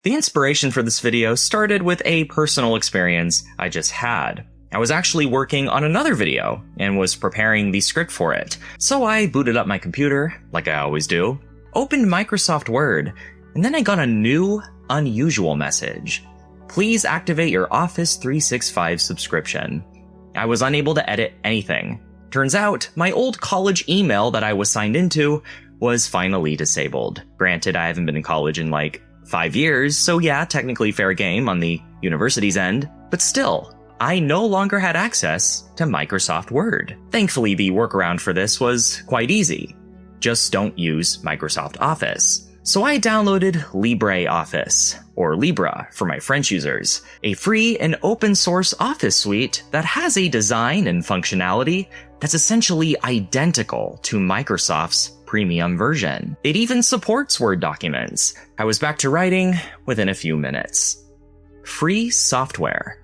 The inspiration for this video started with a personal experience I just had. I was actually working on another video and was preparing the script for it, so I booted up my computer, like I always do, opened Microsoft Word, and then I got a new, unusual message. Please activate your Office 365 subscription. I was unable to edit anything. Turns out, my old college email that I was signed into was finally disabled. Granted, I haven't been in college in like 5 years, so yeah, technically fair game on the university's end, but still, I no longer had access to Microsoft Word. Thankfully, the workaround for this was quite easy. Just don't use Microsoft Office. So I downloaded LibreOffice, or Libra for my French users, a free and open source office suite that has a design and functionality that's essentially identical to Microsoft's premium version. It even supports Word documents. I was back to writing within a few minutes. Free software.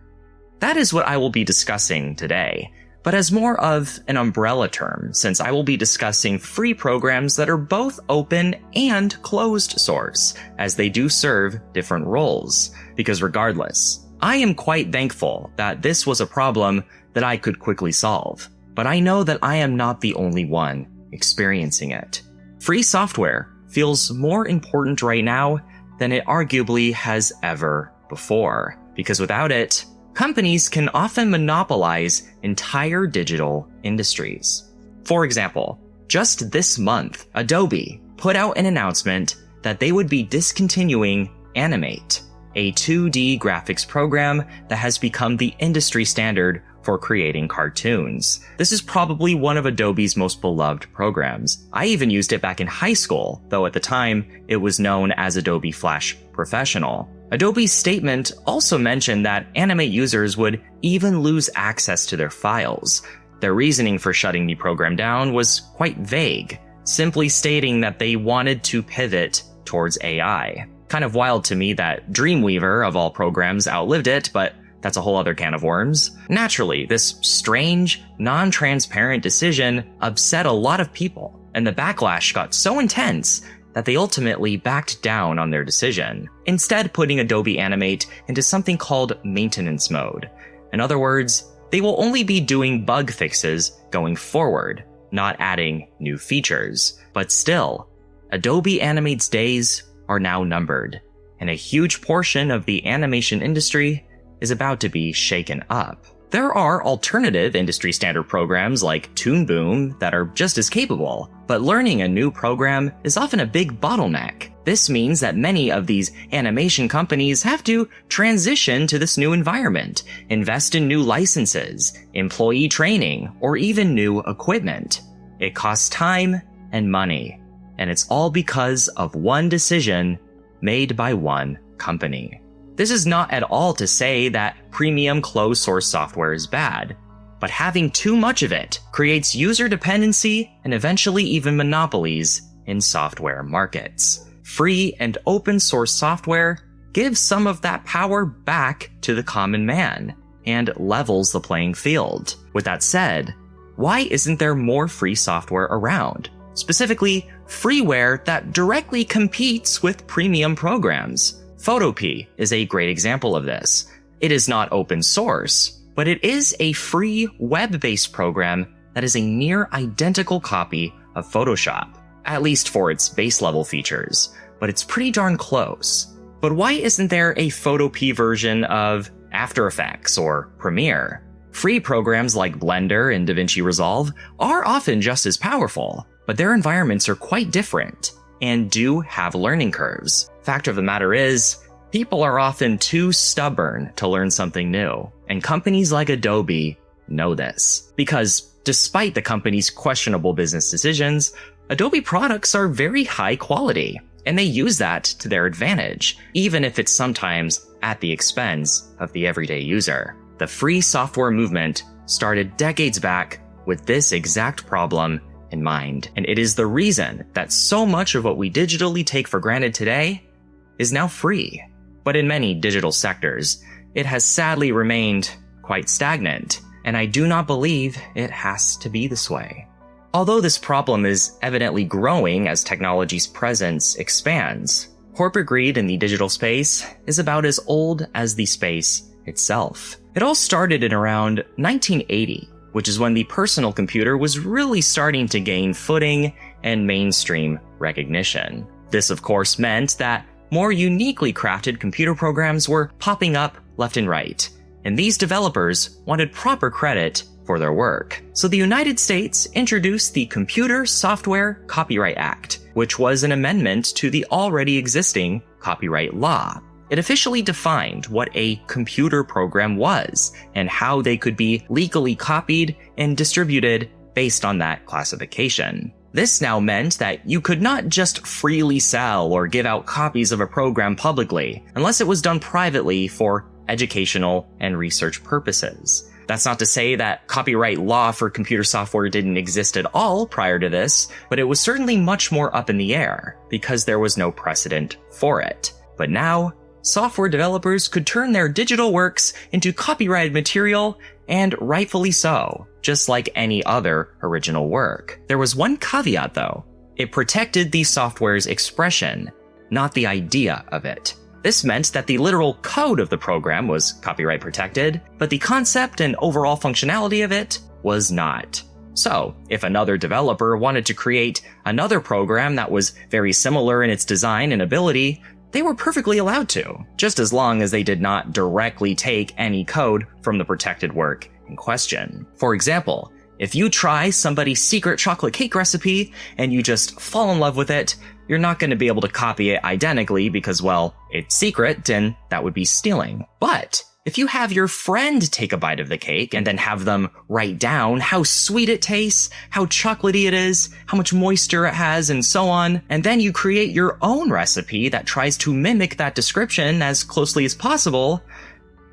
That is what I will be discussing today, but as more of an umbrella term, since I will be discussing free programs that are both open and closed source, as they do serve different roles. Because regardless, I am quite thankful that this was a problem that I could quickly solve, but I know that I am not the only one experiencing it. Free software feels more important right now than it arguably has ever before, because without it, companies can often monopolize entire digital industries. For example, just this month, Adobe put out an announcement that they would be discontinuing Animate, a 2D graphics program that has become the industry standard for creating cartoons. This is probably one of Adobe's most beloved programs. I even used it back in high school, though at the time it was known as Adobe Flash Professional. Adobe's statement also mentioned that Animate users would even lose access to their files. Their reasoning for shutting the program down was quite vague, simply stating that they wanted to pivot towards AI. Kind of wild to me that Dreamweaver, of all programs, outlived it, but that's a whole other can of worms. Naturally, this strange, non-transparent decision upset a lot of people, and the backlash got so intense that they ultimately backed down on their decision, instead putting Adobe Animate into something called maintenance mode. In other words, they will only be doing bug fixes going forward, not adding new features. But still, Adobe Animate's days are now numbered, and a huge portion of the animation industry is about to be shaken up. There are alternative industry standard programs like Toon Boom that are just as capable, but learning a new program is often a big bottleneck. This means that many of these animation companies have to transition to this new environment, invest in new licenses, employee training, or even new equipment. It costs time and money, and it's all because of one decision made by one company. This is not at all to say that premium closed source software is bad, but having too much of it creates user dependency and eventually even monopolies in software markets. Free and open source software gives some of that power back to the common man and levels the playing field. With that said, why isn't there more free software around? Specifically, freeware that directly competes with premium programs. Photopea is a great example of this. It is not open source, but it is a free web-based program that is a near identical copy of Photoshop, at least for its base level features, but it's pretty darn close. But why isn't there a Photopea version of After Effects or Premiere? Free programs like Blender and DaVinci Resolve are often just as powerful, but their environments are quite different and do have learning curves. Fact of the matter is, people are often too stubborn to learn something new, and companies like Adobe know this. Because despite the company's questionable business decisions, Adobe products are very high quality, and they use that to their advantage, even if it's sometimes at the expense of the everyday user. The free software movement started decades back with this exact problem in mind, and it is the reason that so much of what we digitally take for granted today is now free. But in many digital sectors, it has sadly remained quite stagnant, and I do not believe it has to be this way. Although this problem is evidently growing as technology's presence expands, Corporate greed in the digital space is about as old as the space itself. It all started in around 1980, which is when the personal computer was really starting to gain footing and mainstream recognition. This, of course, meant that more uniquely crafted computer programs were popping up left and right, and these developers wanted proper credit for their work. So the United States introduced the Computer Software Copyright Act, which was an amendment to the already existing copyright law. It officially defined what a computer program was and how they could be legally copied and distributed based on that classification. This now meant that you could not just freely sell or give out copies of a program publicly, unless it was done privately for educational and research purposes. That's not to say that copyright law for computer software didn't exist at all prior to this, but it was certainly much more up in the air, because there was no precedent for it. But now, software developers could turn their digital works into copyrighted material, and rightfully so, just like any other original work. There was one caveat though. It protected the software's expression, not the idea of it. This meant that the literal code of the program was copyright protected, but the concept and overall functionality of it was not. So, if another developer wanted to create another program that was very similar in its design and ability, they were perfectly allowed to, just as long as they did not directly take any code from the protected work in question. For example, if you try somebody's secret chocolate cake recipe and you just fall in love with it, you're not going to be able to copy it identically because, well, it's secret and that would be stealing. But if you have your friend take a bite of the cake and then have them write down how sweet it tastes, how chocolatey it is, how much moisture it has, and so on, and then you create your own recipe that tries to mimic that description as closely as possible,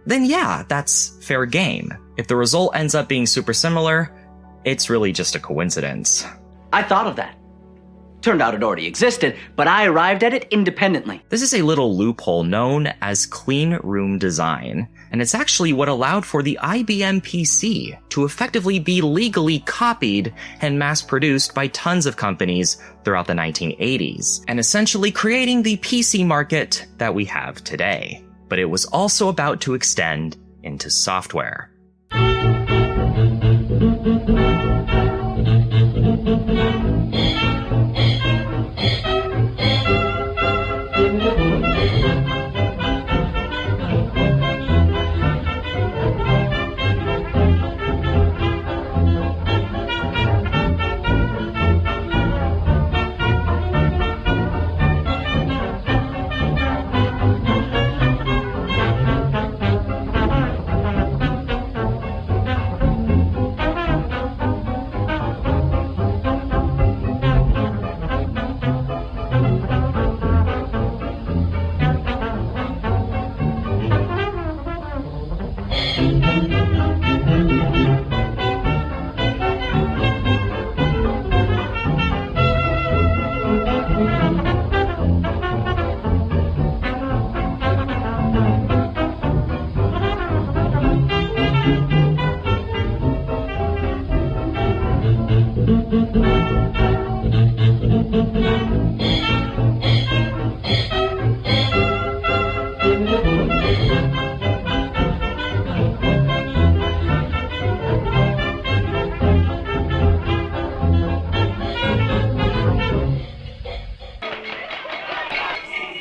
then yeah, that's fair game. If the result ends up being super similar, it's really just a coincidence. I thought of that. Turned out it already existed, but I arrived at it independently. This is a little loophole known as clean room design, and it's actually what allowed for the IBM PC to effectively be legally copied and mass-produced by tons of companies throughout the 1980s, and essentially creating the PC market that we have today. But it was also about to extend into software.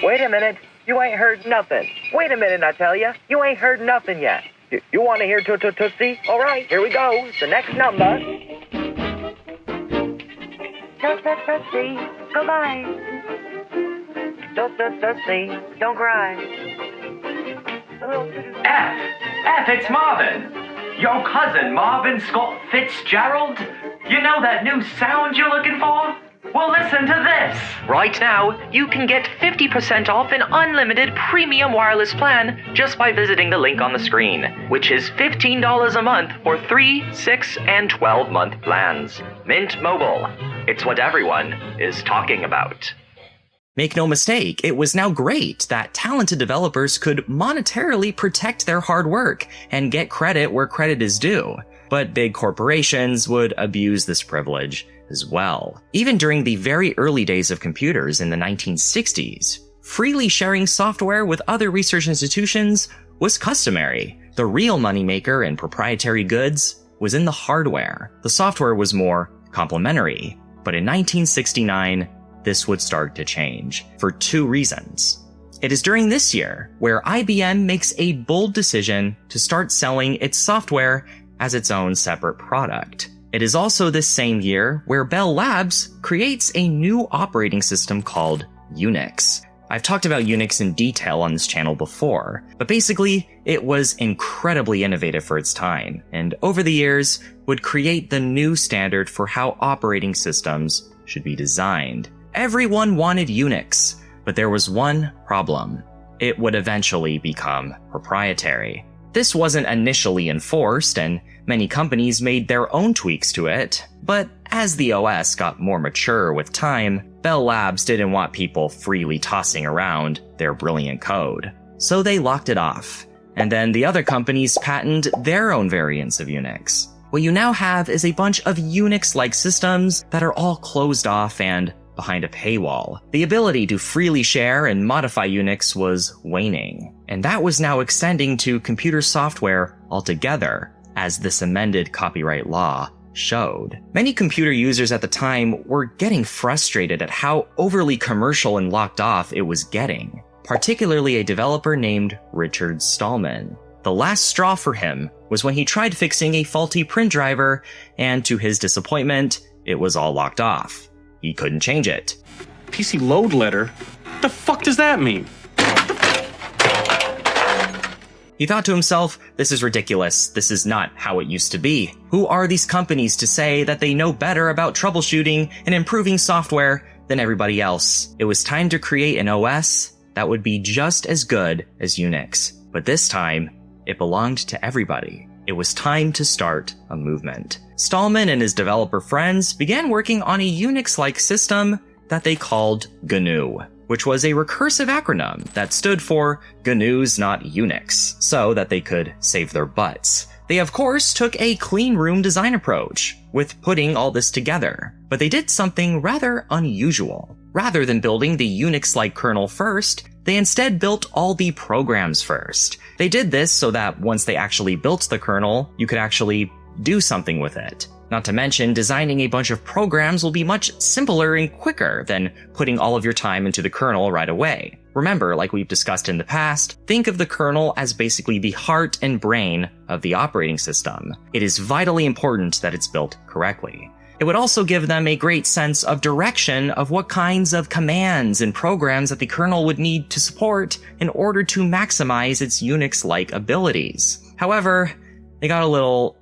Wait a minute, you ain't heard nothing. Wait a minute, I tell ya, you ain't heard nothing yet. You want to hear Tootsie? All right, here we go. The next number. Tootsie, goodbye. Tootsie, don't cry. F, it's Marvin. Your cousin, Marvin Scott Fitzgerald. You know that new sound you're looking for? Well, listen to this. Right now, you can get 50% off an unlimited premium wireless plan just by visiting the link on the screen, which is $15 a month for 3, 6, and 12-month plans. Mint Mobile. It's what everyone is talking about. Make no mistake, it was now great that talented developers could monetarily protect their hard work and get credit where credit is due. But big corporations would abuse this privilege as well. Even during the very early days of computers in the 1960s, freely sharing software with other research institutions was customary. The real moneymaker in proprietary goods was in the hardware. The software was more complementary. But in 1969, this would start to change for two reasons. It is during this year where IBM makes a bold decision to start selling its software as its own separate product. It is also this same year where Bell Labs creates a new operating system called Unix. I've talked about Unix in detail on this channel before, but basically, it was incredibly innovative for its time, and over the years, would create the new standard for how operating systems should be designed. Everyone wanted Unix, but there was one problem. It would eventually become proprietary. This wasn't initially enforced, and many companies made their own tweaks to it, but as the OS got more mature with time, Bell Labs didn't want people freely tossing around their brilliant code. So they locked it off, and then the other companies patented their own variants of Unix. What you now have is a bunch of Unix-like systems that are all closed off and behind a paywall. The ability to freely share and modify Unix was waning, and that was now extending to computer software altogether, as this amended copyright law showed. Many computer users at the time were getting frustrated at how overly commercial and locked off it was getting, particularly a developer named Richard Stallman. The last straw for him was when he tried fixing a faulty print driver, and to his disappointment, it was all locked off. He couldn't change it. PC load letter? What the fuck does that mean? He thought to himself, this is ridiculous. This is not how it used to be. Who are these companies to say that they know better about troubleshooting and improving software than everybody else? It was time to create an OS that would be just as good as Unix. But this time, it belonged to everybody. It was time to start a movement. Stallman and his developer friends began working on a Unix-like system that they called GNU, which was a recursive acronym that stood for GNU's Not Unix, so that they could save their butts. They of course took a clean room design approach with putting all this together, but they did something rather unusual. Rather than building the Unix-like kernel first, they instead built all the programs first. They did this so that once they actually built the kernel, you could actually do something with it. Not to mention, designing a bunch of programs will be much simpler and quicker than putting all of your time into the kernel right away. Remember, like we've discussed in the past, think of the kernel as basically the heart and brain of the operating system. It is vitally important that it's built correctly. It would also give them a great sense of direction of what kinds of commands and programs that the kernel would need to support in order to maximize its Unix-like abilities. However, they got a little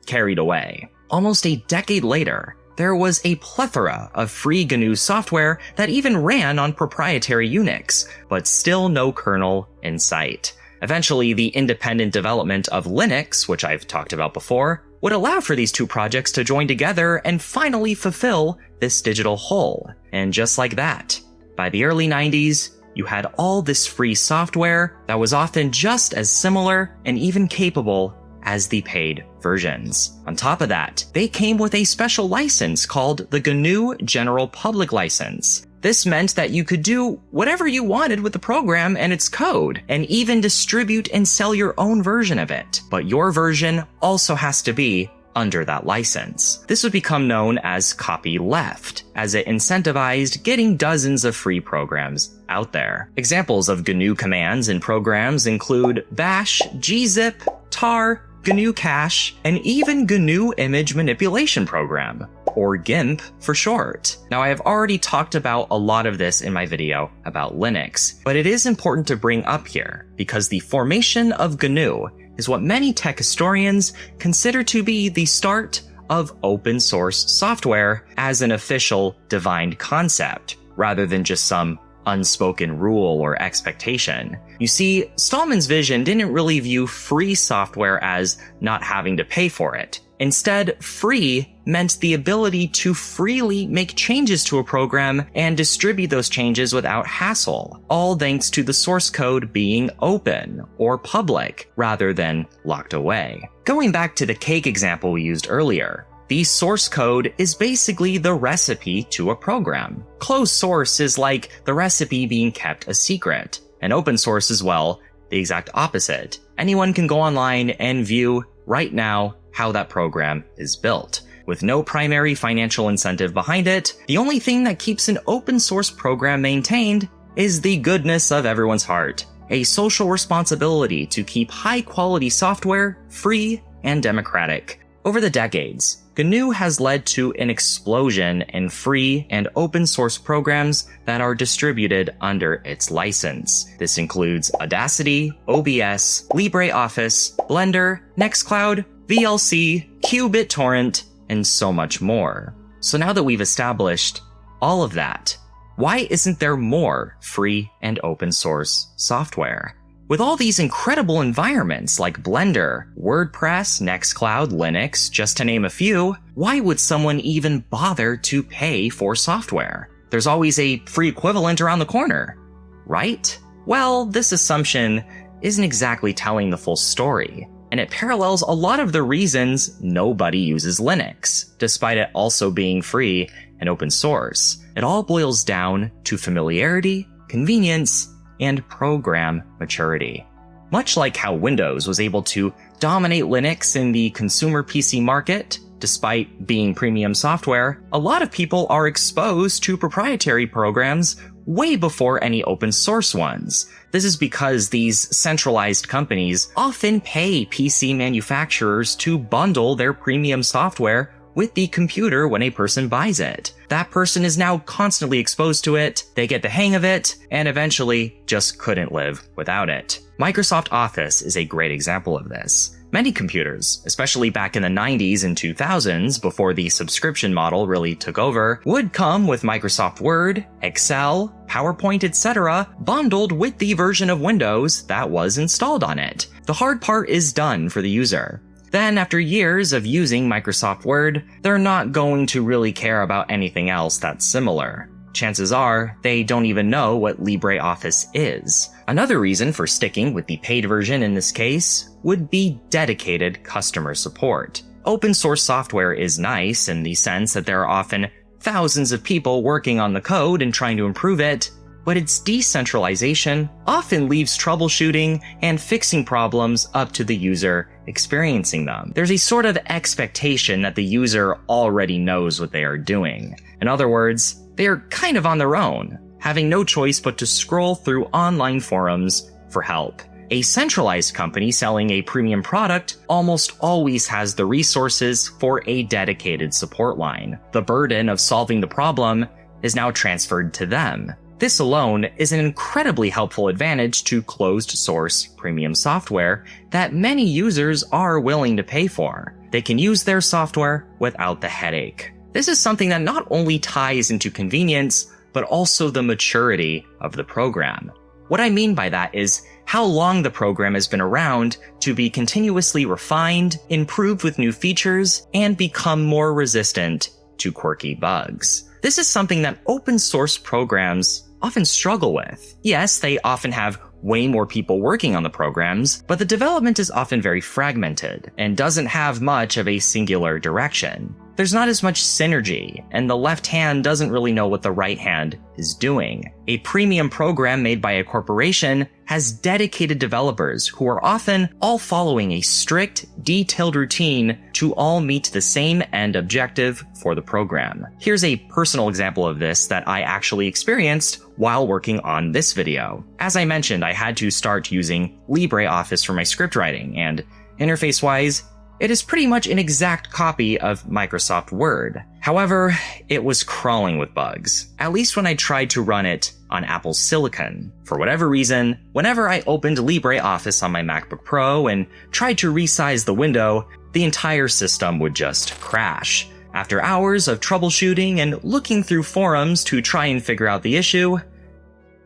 carried away. Almost a decade later, there was a plethora of free GNU software that even ran on proprietary Unix, but still no kernel in sight. Eventually, the independent development of Linux, which I've talked about before, would allow for these two projects to join together and finally fulfill this digital whole. And just like that, by the early 90s, you had all this free software that was often just as similar and even capable as the paid versions. On top of that, they came with a special license called the GNU General Public License. This meant that you could do whatever you wanted with the program and its code, and even distribute and sell your own version of it. But your version also has to be under that license. This would become known as copyleft, as it incentivized getting dozens of free programs out there. Examples of GNU commands and programs include bash, gzip, tar, GNU Cache, and even GNU Image Manipulation Program, or GIMP for short. Now, I have already talked about a lot of this in my video about Linux, but it is important to bring up here because the formation of GNU is what many tech historians consider to be the start of open source software as an official defined concept, rather than just some unspoken rule or expectation. You see, Stallman's vision didn't really view free software as not having to pay for it. Instead, free meant the ability to freely make changes to a program and distribute those changes without hassle, all thanks to the source code being open or public rather than locked away. Going back to the cake example we used earlier, The source code is basically the recipe to a program. Closed source is like the recipe being kept a secret. And open source is, well, the exact opposite. Anyone can go online and view right now how that program is built. With no primary financial incentive behind it, the only thing that keeps an open source program maintained is the goodness of everyone's heart. A social responsibility to keep high-quality software free and democratic. Over the decades, GNU has led to an explosion in free and open source programs that are distributed under its license. This includes Audacity, OBS, LibreOffice, Blender, Nextcloud, VLC, QBitTorrent, and so much more. So now that we've established all of that, why isn't there more free and open source software? With all these incredible environments like Blender, WordPress, Nextcloud, Linux, just to name a few, why would someone even bother to pay for software? There's always a free equivalent around the corner, right? Well, this assumption isn't exactly telling the full story, and it parallels a lot of the reasons nobody uses Linux, despite it also being free and open source. It all boils down to familiarity, convenience, and program maturity. Much like how Windows was able to dominate Linux in the consumer PC market, despite being premium software, a lot of people are exposed to proprietary programs way before any open source ones. This is because these centralized companies often pay PC manufacturers to bundle their premium software with the computer when a person buys it. That person is now constantly exposed to it, they get the hang of it, and eventually just couldn't live without it. Microsoft Office is a great example of this. Many computers, especially back in the 90s and 2000s, before the subscription model really took over, would come with Microsoft Word, Excel, PowerPoint, etc., bundled with the version of Windows that was installed on it. The hard part is done for the user. Then, after years of using Microsoft Word, they're not going to really care about anything else that's similar. Chances are, they don't even know what LibreOffice is. Another reason for sticking with the paid version in this case would be dedicated customer support. Open source software is nice in the sense that there are often thousands of people working on the code and trying to improve it, but its decentralization often leaves troubleshooting and fixing problems up to the user experiencing them. There's a sort of expectation that the user already knows what they are doing. In other words, they are kind of on their own, having no choice but to scroll through online forums for help. A centralized company selling a premium product almost always has the resources for a dedicated support line. The burden of solving the problem is now transferred to them. This alone is an incredibly helpful advantage to closed-source premium software that many users are willing to pay for. They can use their software without the headache. This is something that not only ties into convenience, but also the maturity of the program. What I mean by that is how long the program has been around to be continuously refined, improved with new features, and become more resistant to quirky bugs. This is something that open source programs often struggle with. Yes, they often have way more people working on the programs, but the development is often very fragmented and doesn't have much of a singular direction. There's not as much synergy, and the left hand doesn't really know what the right hand is doing. A premium program made by a corporation has dedicated developers who are often all following a strict, detailed routine to all meet the same end objective for the program. Here's a personal example of this that I actually experienced while working on this video. As I mentioned, I had to start using LibreOffice for my script writing, and interface-wise, it is pretty much an exact copy of Microsoft Word. However, it was crawling with bugs, at least when I tried to run it on Apple's Silicon. For whatever reason, whenever I opened LibreOffice on my MacBook Pro and tried to resize the window, the entire system would just crash. After hours of troubleshooting and looking through forums to try and figure out the issue,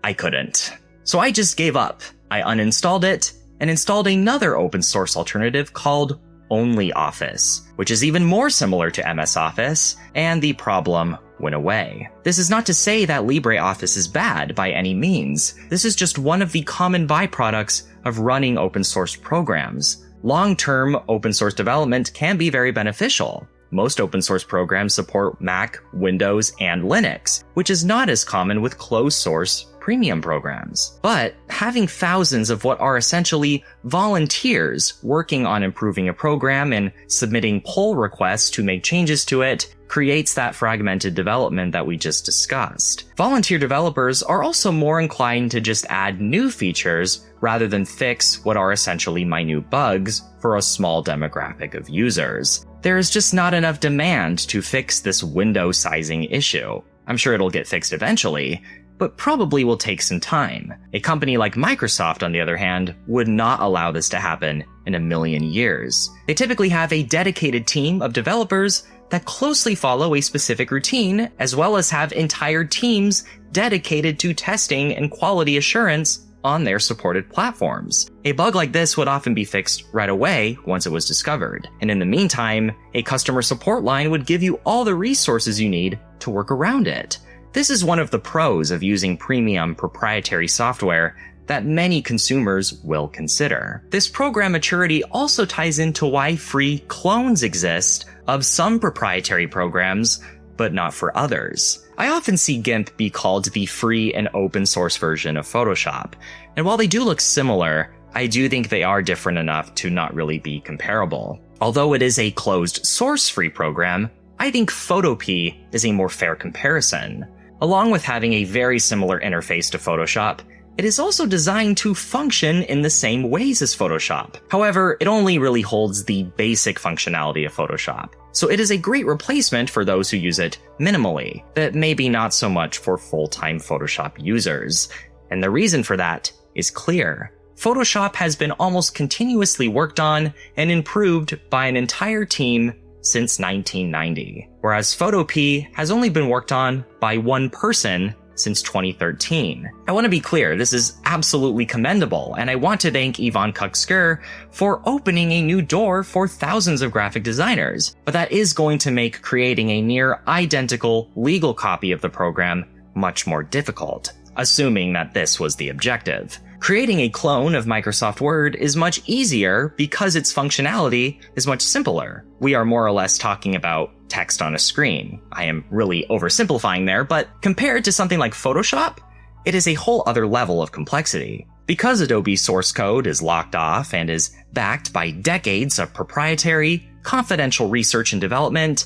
I couldn't. So I just gave up. I uninstalled it and installed another open source alternative called OnlyOffice, which is even more similar to MS Office, and the problem went away. This is not to say that LibreOffice is bad by any means. This is just one of the common byproducts of running open source programs. Long-term open source development can be very beneficial. Most open source programs support Mac, Windows, and Linux, which is not as common with closed source premium programs. But having thousands of what are essentially volunteers working on improving a program and submitting pull requests to make changes to it creates that fragmented development that we just discussed. Volunteer developers are also more inclined to just add new features rather than fix what are essentially minute bugs for a small demographic of users. There is just not enough demand to fix this window sizing issue. I'm sure it'll get fixed eventually, but probably will take some time. A company like Microsoft, on the other hand, would not allow this to happen in a million years. They typically have a dedicated team of developers that closely follow a specific routine, as well as have entire teams dedicated to testing and quality assurance on their supported platforms. A bug like this would often be fixed right away once it was discovered, and in the meantime, a customer support line would give you all the resources you need to work around it. This is one of the pros of using premium proprietary software that many consumers will consider. This program maturity also ties into why free clones exist of some proprietary programs, but not for others. I often see GIMP be called the free and open source version of Photoshop, and while they do look similar, I do think they are different enough to not really be comparable. Although it is a closed source free program, I think Photopea is a more fair comparison. Along with having a very similar interface to Photoshop, it is also designed to function in the same ways as Photoshop. However, it only really holds the basic functionality of Photoshop, so it is a great replacement for those who use it minimally, but maybe not so much for full-time Photoshop users. And the reason for that is clear. Photoshop has been almost continuously worked on and improved by an entire team since 1990, whereas Photopea has only been worked on by one person since 2013. I want to be clear, this is absolutely commendable, and I want to thank Yvonne Kuxker for opening a new door for thousands of graphic designers, but that is going to make creating a near identical legal copy of the program much more difficult, assuming that this was the objective. Creating a clone of Microsoft Word is much easier because its functionality is much simpler. We are more or less talking about text on a screen. I am really oversimplifying there, but compared to something like Photoshop, it is a whole other level of complexity. Because Adobe's source code is locked off and is backed by decades of proprietary, confidential research and development,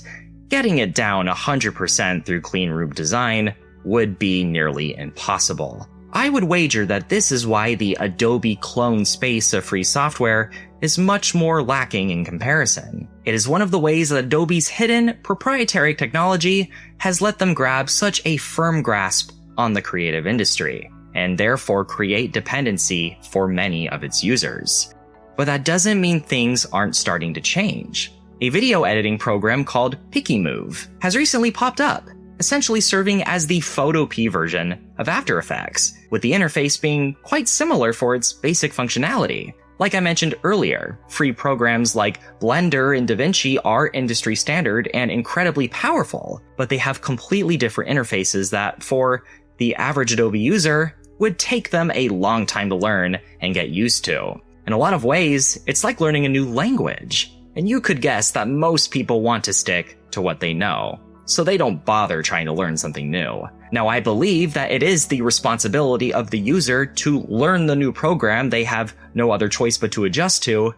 getting it down 100% through clean room design would be nearly impossible. I would wager that this is why the Adobe clone space of free software is much more lacking in comparison. It is one of the ways that Adobe's hidden proprietary technology has let them grab such a firm grasp on the creative industry, and therefore create dependency for many of its users. But that doesn't mean things aren't starting to change. A video editing program called PickyMove has recently popped up, essentially serving as the Photopea version of After Effects, with the interface being quite similar for its basic functionality. Like I mentioned earlier, free programs like Blender and DaVinci are industry standard and incredibly powerful, but they have completely different interfaces that, for the average Adobe user, would take them a long time to learn and get used to. In a lot of ways, it's like learning a new language, and you could guess that most people want to stick to what they know, so they don't bother trying to learn something new. Now, I believe that it is the responsibility of the user to learn the new program they have no other choice but to adjust to,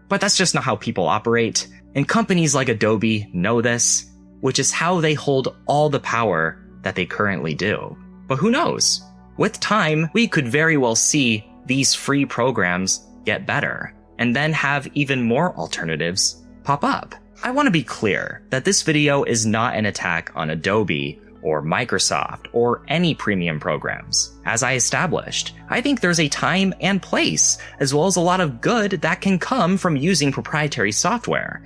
but that's just not how people operate, and companies like Adobe know this, which is how they hold all the power that they currently do. But who knows? With time, we could very well see these free programs get better, and then have even more alternatives pop up. I want to be clear that this video is not an attack on Adobe or Microsoft or any premium programs. As I established, I think there's a time and place, as well as a lot of good that can come from using proprietary software,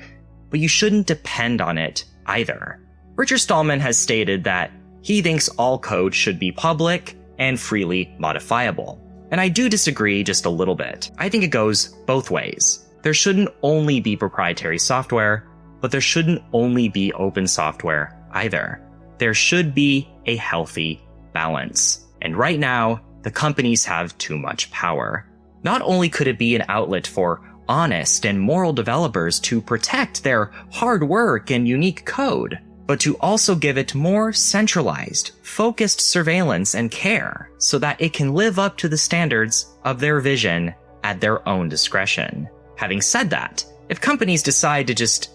but you shouldn't depend on it either. Richard Stallman has stated that he thinks all code should be public and freely modifiable. And I do disagree just a little bit. I think it goes both ways. There shouldn't only be proprietary software, but there shouldn't only be open software either. There should be a healthy balance. And right now, the companies have too much power. Not only could it be an outlet for honest and moral developers to protect their hard work and unique code, but to also give it more centralized, focused surveillance and care so that it can live up to the standards of their vision at their own discretion. Having said that, if companies decide to just,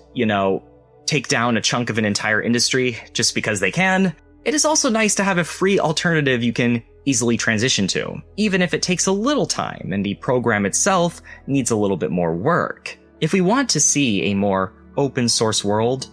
take down a chunk of an entire industry just because they can, it is also nice to have a free alternative you can easily transition to, even if it takes a little time and the program itself needs a little bit more work. If we want to see a more open source world,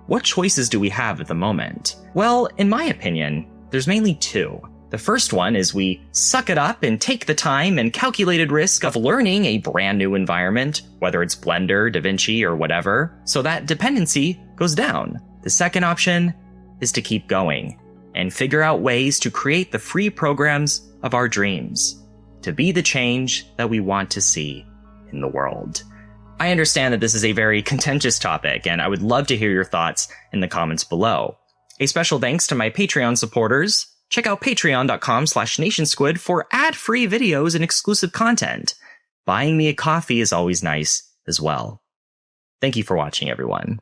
what choices do we have at the moment? Well, in my opinion, there's mainly two. The first one is we suck it up and take the time and calculated risk of learning a brand new environment, whether it's Blender, DaVinci, or whatever, so that dependency goes down. The second option is to keep going and figure out ways to create the free programs of our dreams, to be the change that we want to see in the world. I understand that this is a very contentious topic, and I would love to hear your thoughts in the comments below. A special thanks to my Patreon supporters. Check out patreon.com/nationsquid for ad-free videos and exclusive content. Buying me a coffee is always nice as well. Thank you for watching, everyone.